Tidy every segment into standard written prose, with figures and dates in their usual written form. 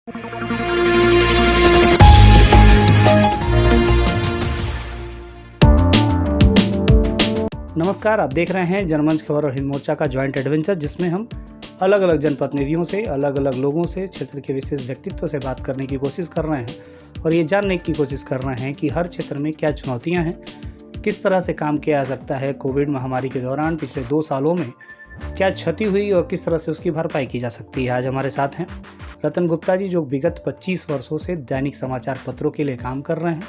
नमस्कार, आप देख रहे हैं जनमंच खबर और हिंद मोर्चा का ज्वाइंट एडवेंचर, जिसमें हम अलग अलग जनप्रतिनिधियों से, अलग अलग लोगों से, क्षेत्र के विशेष व्यक्तित्व से बात करने की कोशिश कर रहे हैं और ये जानने की कोशिश कर रहे हैं कि हर क्षेत्र में क्या चुनौतियां हैं, किस तरह से काम किया जा सकता है। कोविड महामारी के दौरान पिछले 2 सालों में क्या क्षति हुई और किस तरह से उसकी भरपाई की जा सकती है। आज हमारे साथ हैं रतन गुप्ता जी, जो विगत 25 वर्षों से दैनिक समाचार पत्रों के लिए काम कर रहे हैं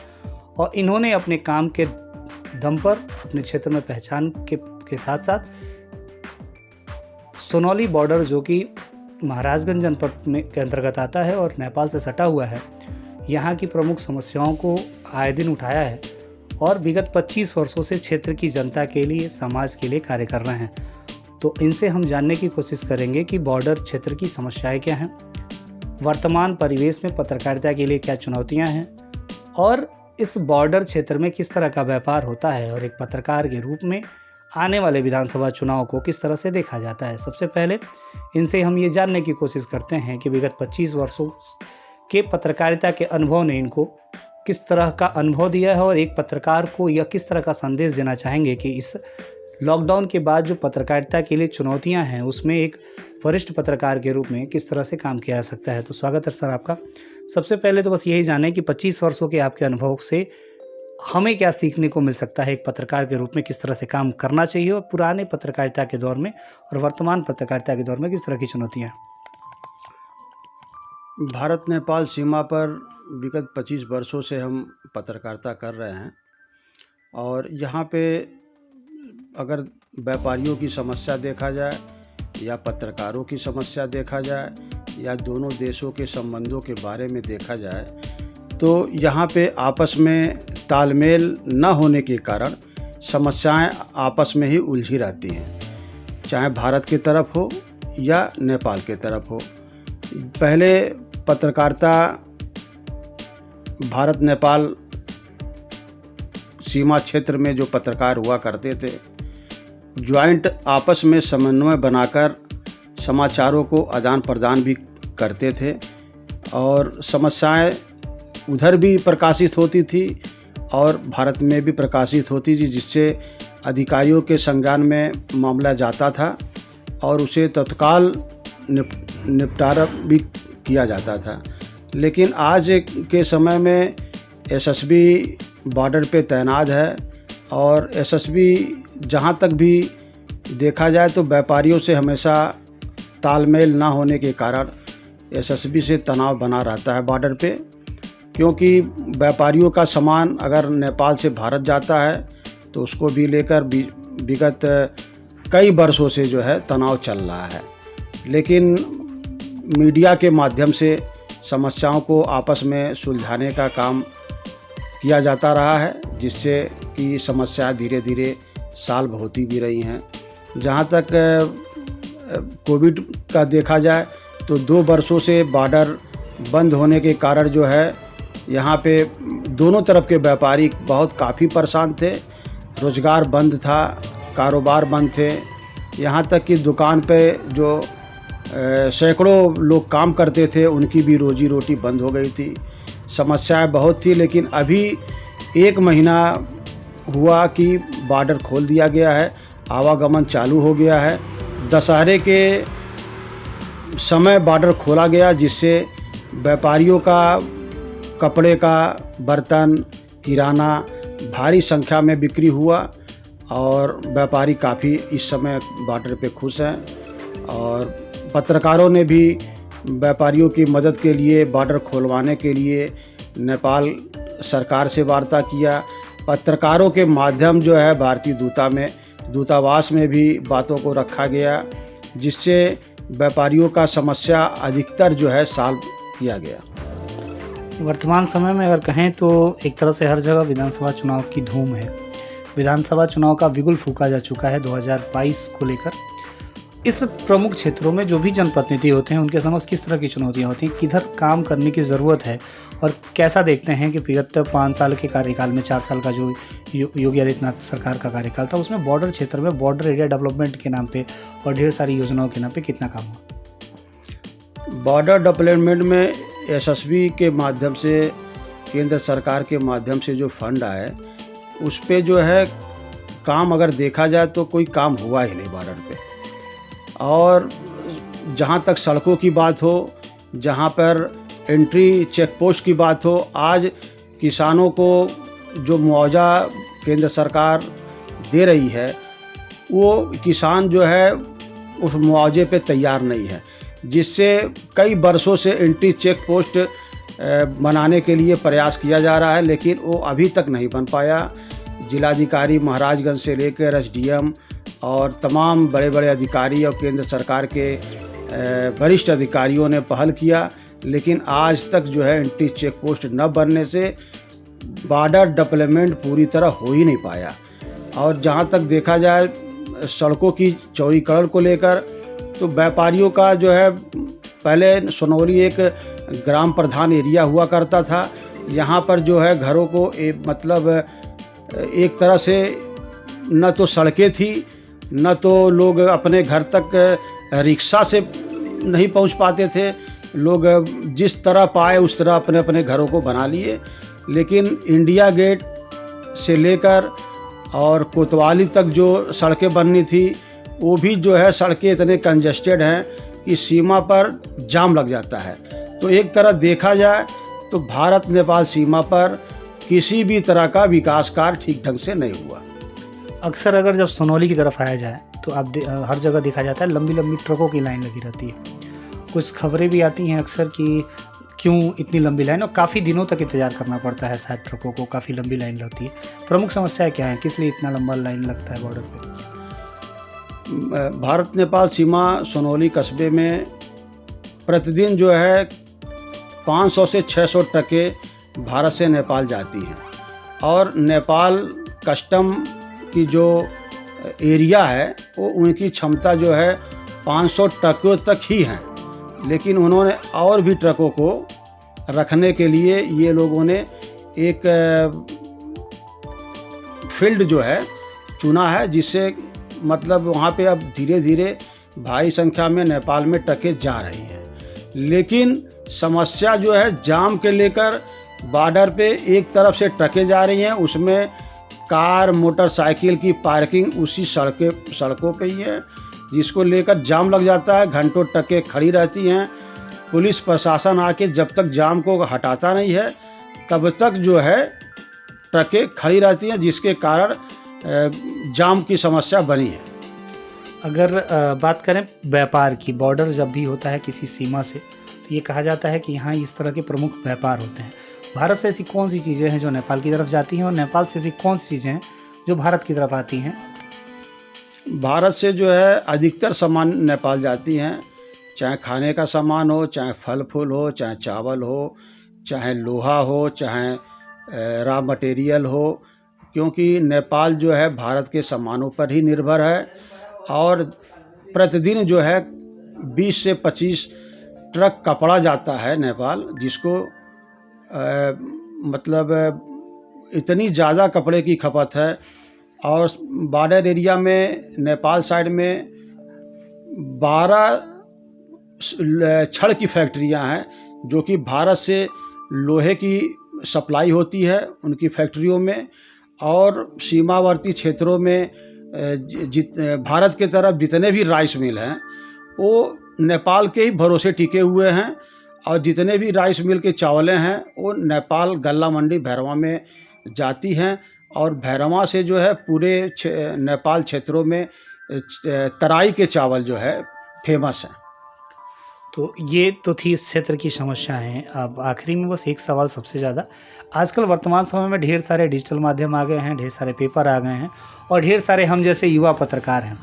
और इन्होंने अपने काम के दम पर अपने क्षेत्र में पहचान के साथ साथ सोनौली बॉर्डर, जो कि महाराजगंज जनपद में के अंतर्गत आता है और नेपाल से सटा हुआ है, यहाँ की प्रमुख समस्याओं को आए दिन उठाया है और विगत 25 वर्षों से क्षेत्र की जनता के लिए, समाज के लिए कार्य कर रहे हैं। तो इनसे हम जानने की कोशिश करेंगे कि बॉर्डर क्षेत्र की समस्याएं क्या हैं, वर्तमान परिवेश में पत्रकारिता के लिए क्या चुनौतियां हैं और इस बॉर्डर क्षेत्र में किस तरह का व्यापार होता है और एक पत्रकार के रूप में आने वाले विधानसभा चुनाव को किस तरह से देखा जाता है। सबसे पहले इनसे हम ये जानने की कोशिश करते हैं कि विगत 25 वर्षों के पत्रकारिता के अनुभव ने इनको किस तरह का अनुभव दिया है और एक पत्रकार को यह किस तरह का संदेश देना चाहेंगे कि इस लॉकडाउन के बाद जो पत्रकारिता के लिए चुनौतियां हैं, उसमें एक वरिष्ठ पत्रकार के रूप में किस तरह से काम किया जा सकता है। तो स्वागत है सर आपका। सबसे पहले तो बस यही जाने कि 25 वर्षों के आपके अनुभव से हमें क्या सीखने को मिल सकता है, एक पत्रकार के रूप में किस तरह से काम करना चाहिए और पुराने पत्रकारिता के दौर में और वर्तमान पत्रकारिता के दौर में किस तरह की चुनौतियाँ। भारत नेपाल सीमा पर विगत 25 वर्षों से हम पत्रकारिता कर रहे हैं और यहाँ पे अगर व्यापारियों की समस्या देखा जाए या पत्रकारों की समस्या देखा जाए या दोनों देशों के संबंधों के बारे में देखा जाए, तो यहाँ पे आपस में तालमेल न होने के कारण समस्याएं आपस में ही उलझी रहती हैं, चाहे भारत की तरफ हो या नेपाल की तरफ हो। पहले पत्रकारिता भारत नेपाल सीमा क्षेत्र में जो पत्रकार हुआ करते थे, ज्वाइंट आपस में समन्वय बनाकर समाचारों को आदान प्रदान भी करते थे और समस्याएं उधर भी प्रकाशित होती थी और भारत में भी प्रकाशित होती थी, जिससे अधिकारियों के संज्ञान में मामला जाता था और उसे तत्काल निपटारा भी किया जाता था। लेकिन आज के समय में एसएसबी बॉर्डर पे तैनात है और एसएसबी जहाँ तक भी देखा जाए तो व्यापारियों से हमेशा तालमेल ना होने के कारण एसएसबी से तनाव बना रहता है बॉर्डर पे, क्योंकि व्यापारियों का सामान अगर नेपाल से भारत जाता है तो उसको भी लेकर विगत कई वर्षों से जो है तनाव चल रहा है। लेकिन मीडिया के माध्यम से समस्याओं को आपस में सुलझाने का काम किया जाता रहा है, जिससे कि समस्याएं धीरे धीरे सॉल्व होती भी रही हैं। जहाँ तक कोविड का देखा जाए तो 2 वर्षों से बॉर्डर बंद होने के कारण जो है यहाँ पे दोनों तरफ के व्यापारी काफ़ी परेशान थे। रोज़गार बंद था, कारोबार बंद थे, यहाँ तक कि दुकान पे जो सैकड़ों लोग काम करते थे उनकी भी रोजी रोटी बंद हो गई थी। समस्याएं बहुत थी, लेकिन अभी 1 महीना हुआ कि बॉर्डर खोल दिया गया है, आवागमन चालू हो गया है। दशहरे के समय बॉर्डर खोला गया, जिससे व्यापारियों का कपड़े का बर्तन, किराना भारी संख्या में बिक्री हुआ और व्यापारी काफ़ी इस समय बॉर्डर पे खुश हैं। और पत्रकारों ने भी व्यापारियों की मदद के लिए, बॉर्डर खोलवाने के लिए नेपाल सरकार से वार्ता किया। पत्रकारों के माध्यम जो है भारतीय दूतावास में भी बातों को रखा गया, जिससे व्यापारियों का समस्या अधिकतर जो है सॉल्व किया गया। वर्तमान समय में अगर कहें तो एक तरह से हर जगह विधानसभा चुनाव की धूम है। विधानसभा चुनाव का बिगुल फूंका जा चुका है 2022 को लेकर। इस प्रमुख क्षेत्रों में जो भी जनप्रतिनिधि होते हैं उनके समक्ष किस तरह की चुनौतियां होती हैं, किधर काम करने की ज़रूरत है और कैसा देखते हैं कि विगत 5 साल के कार्यकाल में 4 साल का जो योगी आदित्यनाथ सरकार का कार्यकाल था उसमें बॉर्डर क्षेत्र में बॉर्डर एरिया डेवलपमेंट के नाम पे और ढेर सारी योजनाओं के नाम पे कितना काम हुआ? बॉर्डर डेवलपमेंट में एसएसबी के माध्यम से, केंद्र सरकार के माध्यम से जो फंड आए, उस पे जो है काम अगर देखा जाए तो कोई काम हुआ ही नहीं बॉर्डर पे। और जहाँ तक सड़कों की बात हो, जहाँ पर एंट्री चेक पोस्ट की बात हो, आज किसानों को जो मुआवजा केंद्र सरकार दे रही है, वो किसान जो है उस मुआवजे पे तैयार नहीं है, जिससे कई वर्षों से एंट्री चेक पोस्ट बनाने के लिए प्रयास किया जा रहा है, लेकिन वो अभी तक नहीं बन पाया। जिलाधिकारी महाराजगंज से लेकर एसडीएम और तमाम बड़े बड़े अधिकारी और केंद्र सरकार के वरिष्ठ अधिकारियों ने पहल किया, लेकिन आज तक जो है एंट्री चेक पोस्ट न बनने से बॉर्डर डेवलपमेंट पूरी तरह हो ही नहीं पाया। और जहाँ तक देखा जाए सड़कों की चौड़ीकरण को लेकर, तो व्यापारियों का जो है, पहले सोनौली एक ग्राम प्रधान एरिया हुआ करता था। यहाँ पर जो है घरों को मतलब एक तरह से न तो सड़कें थी, न तो लोग अपने घर तक रिक्शा से नहीं पहुँच पाते थे। लोग जिस तरह पाए उस तरह अपने अपने घरों को बना लिए। लेकिन इंडिया गेट से लेकर और कोतवाली तक जो सड़कें बननी थी, वो भी जो है सड़कें इतने कंजेस्टेड हैं कि सीमा पर जाम लग जाता है। तो एक तरह देखा जाए तो भारत नेपाल सीमा पर किसी भी तरह का विकास कार्य ठीक ढंग से नहीं हुआ। अक्सर अगर जब सोनौली की तरफ आया जाए तो हर जगह देखा जाता है लंबी लंबी ट्रकों की लाइन लगी रहती है। कुछ खबरें भी आती हैं अक्सर कि क्यों इतनी लंबी लाइन, और काफ़ी दिनों तक इंतज़ार करना पड़ता है शायद ट्रकों को, काफ़ी लंबी लाइन रहती है। प्रमुख समस्याएं क्या हैं, किस लिए इतना लंबा लाइन लगता है बॉर्डर पे? भारत नेपाल सीमा सोनौली कस्बे में प्रतिदिन जो है 500 से 600 ट्रकें भारत से नेपाल जाती हैं। और नेपाल कस्टम की जो एरिया है वो उनकी क्षमता जो है 500 ट्रकों तक ही हैं, लेकिन उन्होंने और भी ट्रकों को रखने के लिए ये लोगों ने एक फील्ड जो है चुना है, जिससे मतलब वहाँ पे अब धीरे धीरे भारी संख्या में नेपाल में ट्रकें जा रही हैं। लेकिन समस्या जो है जाम के लेकर, बॉर्डर पे एक तरफ से ट्रकें जा रही हैं, उसमें कार मोटरसाइकिल की पार्किंग उसी सड़कों पे ही है, जिसको लेकर जाम लग जाता है। घंटों ट्रकें खड़ी रहती हैं। पुलिस प्रशासन आके जब तक जाम को हटाता नहीं है तब तक जो है ट्रकें खड़ी रहती हैं, जिसके कारण जाम की समस्या बनी है। अगर बात करें व्यापार की, बॉर्डर जब भी होता है किसी सीमा से, तो ये कहा जाता है कि यहाँ इस तरह के प्रमुख व्यापार होते हैं। भारत से ऐसी कौन सी चीज़ें हैं जो नेपाल की तरफ जाती हैं, और नेपाल से ऐसी कौन सी चीज़ें हैं जो भारत की तरफ आती हैं? भारत से जो है अधिकतर सामान नेपाल जाती हैं, चाहे खाने का सामान हो, चाहे फल फूल हो, चाहे चावल हो, चाहे लोहा हो, चाहे रॉ मटेरियल हो, क्योंकि नेपाल जो है भारत के सामानों पर ही निर्भर है। और प्रतिदिन जो है 20 से 25 ट्रक कपड़ा जाता है नेपाल, जिसको मतलब इतनी ज़्यादा कपड़े की खपत है। और बॉर्डर एरिया में नेपाल साइड में 12 छड़ की फैक्ट्रियां हैं, जो कि भारत से लोहे की सप्लाई होती है उनकी फैक्ट्रियों में। और सीमावर्ती क्षेत्रों में भारत के तरफ जितने भी राइस मिल हैं वो नेपाल के ही भरोसे टिके हुए हैं। और जितने भी राइस मिल के चावलें हैं वो नेपाल गल्ला मंडी भैरवा में जाती हैं। और भैरवा से जो है पूरे नेपाल क्षेत्रों में तराई के चावल जो है फेमस हैं। तो ये तो थी इस क्षेत्र की समस्याएं। अब आखिरी में बस एक सवाल सबसे ज़्यादा, आजकल वर्तमान समय में ढेर सारे डिजिटल माध्यम आ गए हैं, ढेर सारे पेपर आ गए हैं, और ढेर सारे हम जैसे युवा पत्रकार हैं।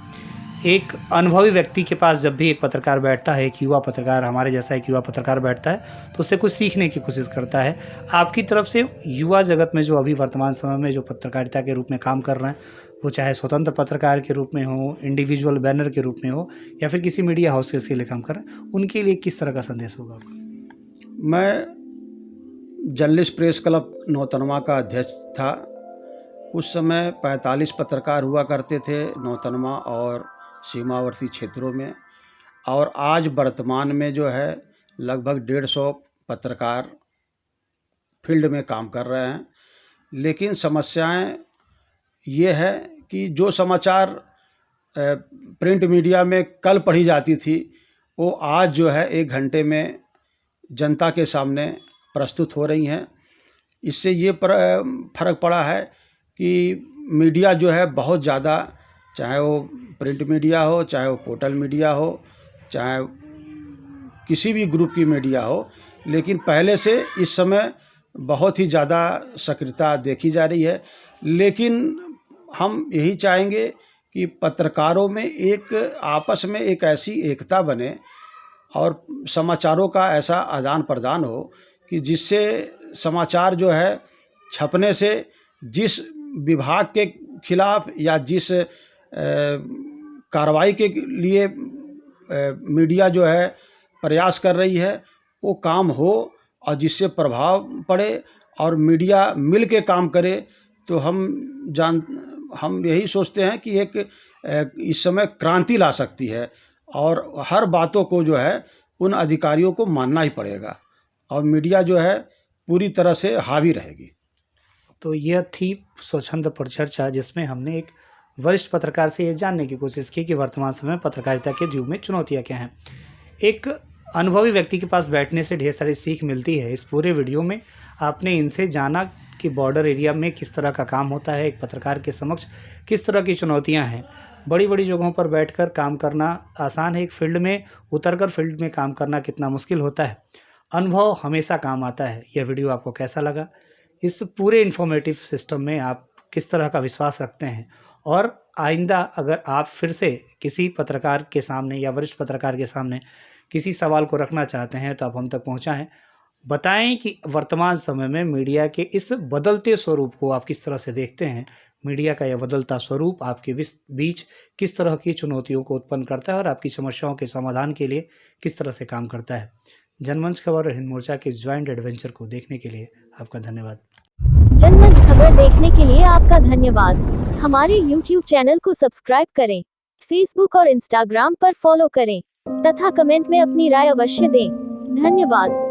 एक अनुभवी व्यक्ति के पास जब भी एक पत्रकार बैठता है, एक युवा पत्रकार, हमारे जैसा एक युवा पत्रकार बैठता है, तो उससे कुछ सीखने की कोशिश करता है। आपकी तरफ से युवा जगत में जो अभी वर्तमान समय में जो पत्रकारिता के रूप में काम कर रहे हैं, वो चाहे स्वतंत्र पत्रकार के रूप में हो, इंडिविजुअल बैनर के रूप में हो, या फिर किसी मीडिया हाउस के लिए काम कर रहे हैं, उनके लिए किस तरह का संदेश होगा आपका? मैं जर्नलिस्ट प्रेस क्लब नौतनवा का अध्यक्ष था। उस समय 45 पत्रकार हुआ करते थे नौतनवा और सीमावर्ती क्षेत्रों में। और आज वर्तमान में जो है लगभग 150 पत्रकार फील्ड में काम कर रहे हैं, लेकिन समस्याएं ये है कि जो समाचार प्रिंट मीडिया में कल पढ़ी जाती थी वो आज जो है 1 घंटे में जनता के सामने प्रस्तुत हो रही हैं। इससे ये फ़र्क पड़ा है कि मीडिया जो है बहुत ज़्यादा, चाहे वो प्रिंट मीडिया हो, चाहे वो पोर्टल मीडिया हो, चाहे किसी भी ग्रुप की मीडिया हो, लेकिन पहले से इस समय बहुत ही ज़्यादा सक्रियता देखी जा रही है। लेकिन हम यही चाहेंगे कि पत्रकारों में आपस में एक ऐसी एकता बने और समाचारों का ऐसा आदान प्रदान हो कि जिससे समाचार जो है छपने से जिस विभाग के खिलाफ या जिस कार्रवाई के लिए मीडिया जो है प्रयास कर रही है वो काम हो और जिससे प्रभाव पड़े और मीडिया मिल के काम करे, तो हम यही सोचते हैं कि एक इस समय क्रांति ला सकती है और हर बातों को जो है उन अधिकारियों को मानना ही पड़ेगा और मीडिया जो है पूरी तरह से हावी रहेगी। तो यह थी स्वच्छंद परिचर्चा, जिसमें हमने एक वरिष्ठ पत्रकार से ये जानने की कोशिश की कि वर्तमान समय में पत्रकारिता के युग में चुनौतियाँ क्या हैं। एक अनुभवी व्यक्ति के पास बैठने से ढेर सारी सीख मिलती है। इस पूरे वीडियो में आपने इनसे जाना कि बॉर्डर एरिया में किस तरह का काम होता है, एक पत्रकार के समक्ष किस तरह की चुनौतियां हैं। बड़ी बड़ी जगहों पर बैठकर काम करना आसान है, एक फील्ड में उतरकर फील्ड में काम करना कितना मुश्किल होता है। अनुभव हमेशा काम आता है। यह वीडियो आपको कैसा लगा? इस पूरे इन्फॉर्मेटिव सिस्टम में आप किस तरह का विश्वास रखते हैं? और आइंदा अगर आप फिर से किसी पत्रकार के सामने या वरिष्ठ पत्रकार के सामने किसी सवाल को रखना चाहते हैं तो आप हम तक पहुँचाएँ। बताएं कि वर्तमान समय में मीडिया के इस बदलते स्वरूप को आप किस तरह से देखते हैं। मीडिया का यह बदलता स्वरूप आपके बीच किस तरह की चुनौतियों को उत्पन्न करता है और आपकी समस्याओं के समाधान के लिए किस तरह से काम करता है। जनमंच खबर और हिंद मोर्चा के ज्वाइंट एडवेंचर को देखने के लिए आपका धन्यवाद। जनमंच खबर देखने के लिए आपका धन्यवाद। हमारे YouTube चैनल को सब्सक्राइब करें, Facebook और Instagram पर फॉलो करें तथा कमेंट में अपनी राय अवश्य दें। धन्यवाद।